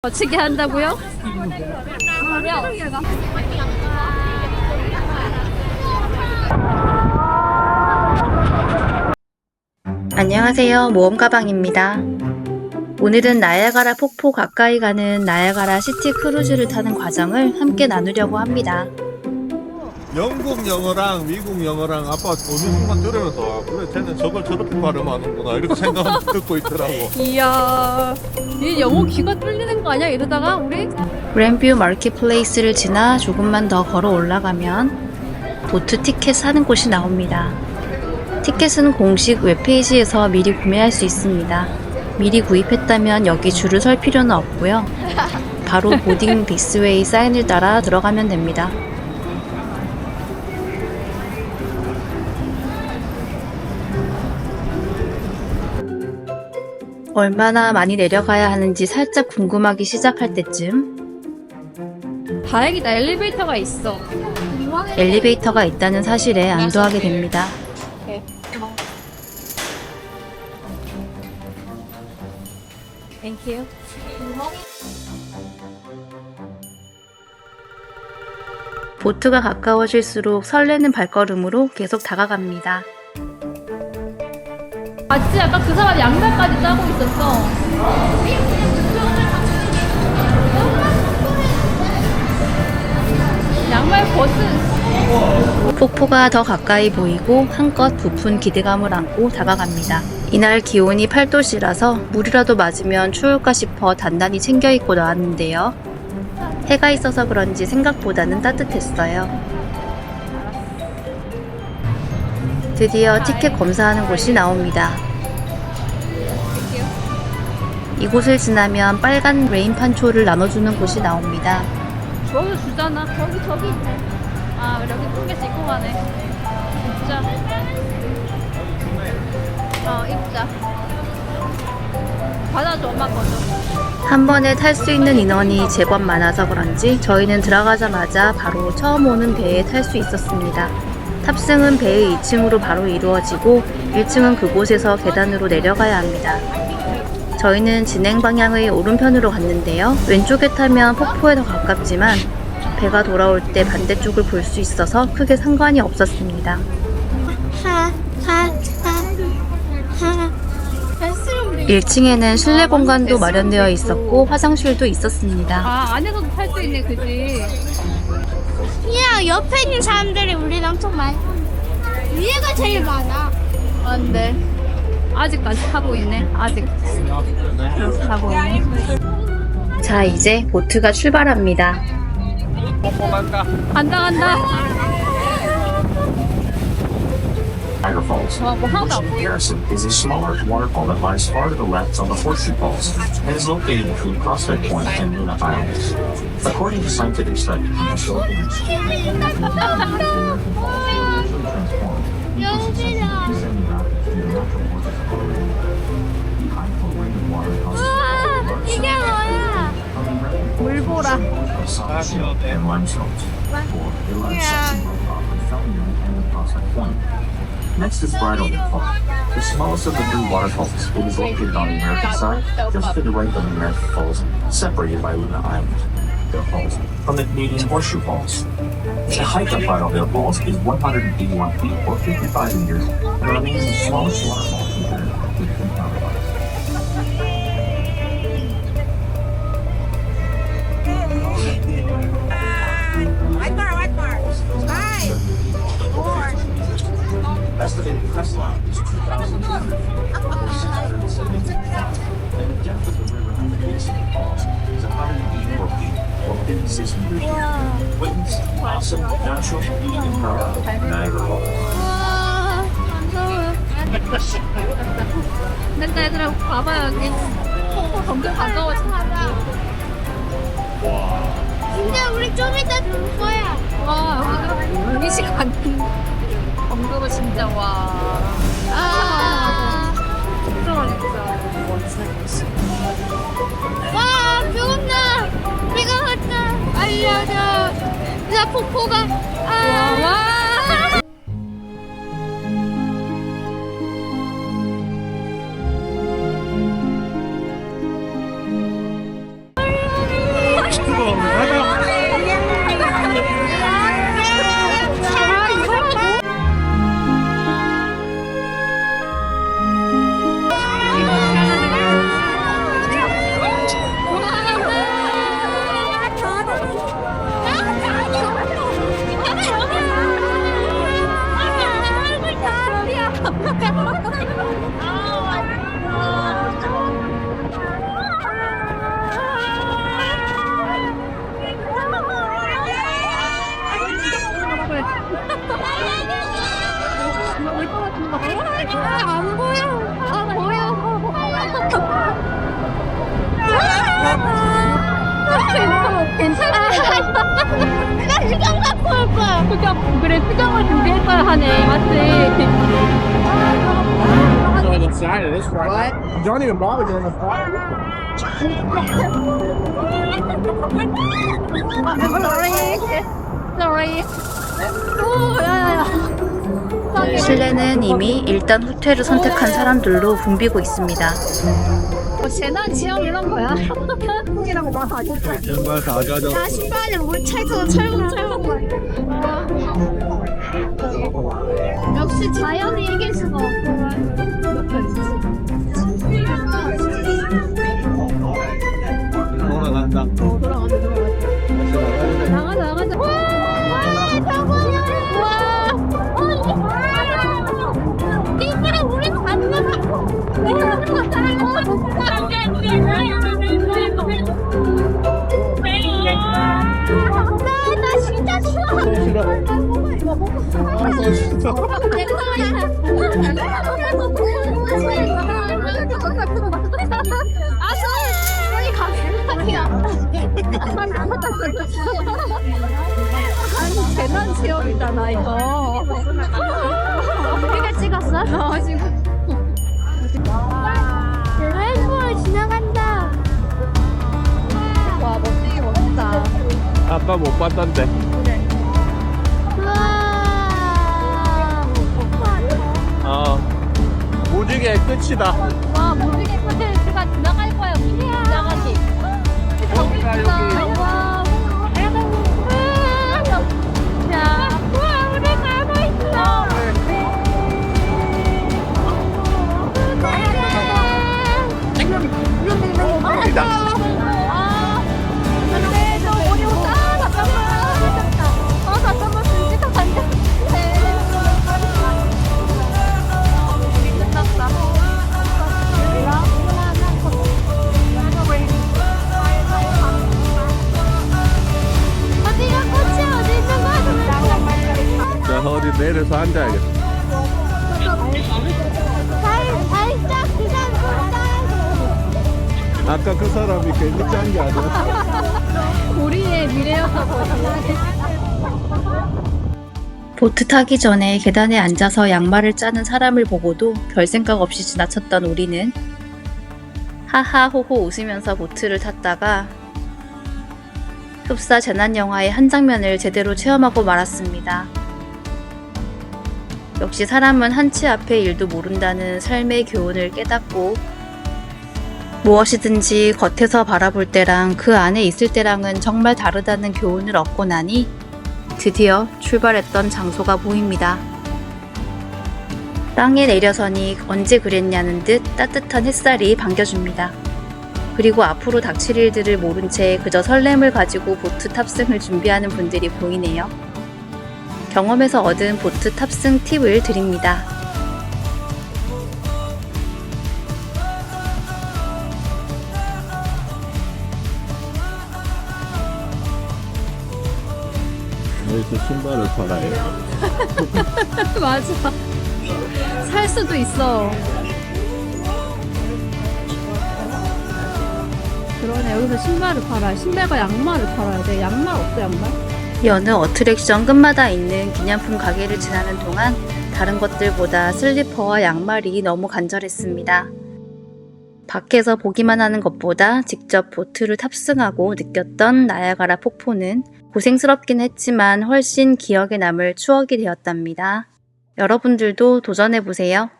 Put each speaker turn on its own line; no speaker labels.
거치게 한다고요?
안녕하세요. 모험가방입니다. 오늘은 나야가라 폭포 가까이 가는 나야가라 시티 크루즈를 타는 과정을 함께 나누려고 합니다.
영국 영어랑 미국 영어랑 아빠 어느 순간 들으면서 그래 쟤는 저걸 저렇게 발음하는구나 이렇게 생각 듣고 있더라고.
이야, 이 영어 귀가 뚫리는 거 아니야? 이러다가 우리?
그랜뷰 마켓플레이스를 지나 조금만 더 걸어 올라가면 보트 티켓 사는 곳이 나옵니다. 티켓은 공식 웹페이지에서 미리 구매할 수 있습니다. 미리 구입했다면 여기 줄을 설 필요는 없고요. 바로 보딩 딕스웨이 사인을 따라 들어가면 됩니다. 얼마나 많이 내려가야 하는지 살짝 궁금하기 시작할 때쯤
다행이다, 엘리베이터가 있어.
엘리베이터가 있다는 사실에 안도하게 됩니다.
땡큐.
보트가 가까워질수록 설레는 발걸음으로 계속 다가갑니다.
맞지? 아까 그 사람 양말까지 짜고 있었어. 양말 벗은.
폭포가 더 가까이 보이고 한껏 부푼 기대감을 안고 다가갑니다. 이날 기온이 8도씨라서 물이라도 맞으면 추울까 싶어 단단히 챙겨 입고 나왔는데요. 해가 있어서 그런지 생각보다는 따뜻했어요. 드디어 티켓 검사하는 곳이 나옵니다. 이곳을 지나면 빨간 레인판초를 나눠주는 곳이 나옵니다.
저기 주잖아. 저기 있네. 아, 여기 큰 개씩 입고 가네. 진짜. 입자. 받아줘, 엄마 거죠.
한 번에 탈 수 있는 인원이 제법 많아서 그런지 저희는 들어가자마자 바로 처음 오는 배에 탈 수 있었습니다. 탑승은 배의 2층으로 바로 이루어지고 1층은 그곳에서 계단으로 내려가야 합니다. 저희는 진행 방향의 오른편으로 갔는데요. 왼쪽에 타면 폭포에 더 가깝지만 배가 돌아올 때 반대쪽을 볼 수 있어서 크게 상관이 없었습니다. 1층에는 실내 공간도 마련되어 있었고 화장실도 있었습니다.
아, 안에서도 탈 수 있네, 그지?
그냥 옆에 있는 사람들이 우리는 엄청 많아. 위에가 제일 많아.
안 돼. 아직까지 타고 있네. 아직. 타고 있네.
자, 이제 보트가 출발합니다.
간다.
Niagara Falls. Horseshoe Garrison is a smaller waterfall that lies far to the left on the Horseshoe Falls and is located between Prospect Point and Luna Islands. According to scientific studies, the Philippines
이게 뭐야?
물보라.
and limestones for the Prospect Point. Next is Bridal Fall, the smallest of the three waterfalls. It is located on the American side, just to the right of the American Falls, separated by Luna Island. Falls from the Canadian Horseshoe Falls. The height of Bridal Falls is 181 feet or 55 meters and remains the smallest waterfall compared to the Twin Tower. Estimated crest line is 2,200 feet, or 670 feet, and the depth of the river at the base of the falls is 184 feet, or 56 meters. Witness awesome natural beauty and power of Niagara Falls.
와, 무서워.
근데 얘들아, 봐봐, 여기. 폭포 점점 가까워져.
근데 우리 좀 이따 볼 거야.
와, 여기 시간. 언급은 진짜, 와. 진짜 진짜.
와, 비 온다. 비가 왔다. 알려줘. 나 폭포가.
와. 괜찮아.
나 시간 갖고 올 거야.
수경, 그래, 수경을 준비했어야 하네. 맞지?
Join inside of this right? Don't even bother doing the fire.
Sorry. 오, 야야야.
실내는 이미 일단 호텔을 선택한 사람들로 붐비고 있습니다.
재난 체험 이런 거야? 이라고 말하지.
정말 다 가져.
나 신발에 물 차있어서 철렁철렁. 역시 자연이 이길 수가 없어.
돌아간다.
나가자.
이들은 우리가 만나봐. 나 진짜 싫어. 저기 가면
아니, 재난 체험이잖아, 이거.
우리가 찍었어?
지금.
레인보우 지나간다.
와, 멋지다.
아까 못 봤던데.
우와.
무지개 끝이다.
와, 모르게 콘텐츠가 지나갈 거야. 지나가기.
여기가 여기.
와, 야,
우와, 우리 가고 있어.
근데 저 머리 오다. 잠깐만 진짜 간다. 끝났다.
어디가 꽃이 어디 있는 거야?
자, 어디 내려서 앉아야겠다.
살짝 그냥
아까 그 사람이 괜히 짠 게 아니야.
우리의 미래여서
보트 타기 전에 계단에 앉아서 양말을 짜는 사람을 보고도 별 생각 없이 지나쳤던 우리는 하하호호 웃으면서 보트를 탔다가 흡사 재난 영화의 한 장면을 제대로 체험하고 말았습니다. 역시 사람은 한 치 앞의 일도 모른다는 삶의 교훈을 깨닫고 무엇이든지 겉에서 바라볼 때랑 그 안에 있을 때랑은 정말 다르다는 교훈을 얻고 나니 드디어 출발했던 장소가 보입니다. 땅에 내려서니 언제 그랬냐는 듯 따뜻한 햇살이 반겨줍니다. 그리고 앞으로 닥칠 일들을 모른 채 그저 설렘을 가지고 보트 탑승을 준비하는 분들이 보이네요. 경험에서 얻은 보트 탑승 팁을 드립니다.
여기서 신발을 팔아요.
맞아. 살 수도 있어. 그러네. 여기서 신발을 팔아. 신발과 양말을 팔아야 돼. 양말 없어, 양말?
여느 어트랙션 끝마다 있는 기념품 가게를 지나는 동안 다른 것들보다 슬리퍼와 양말이 너무 간절했습니다. 밖에서 보기만 하는 것보다 직접 보트를 탑승하고 느꼈던 나야가라 폭포는 고생스럽긴 했지만 훨씬 기억에 남을 추억이 되었답니다. 여러분들도 도전해보세요.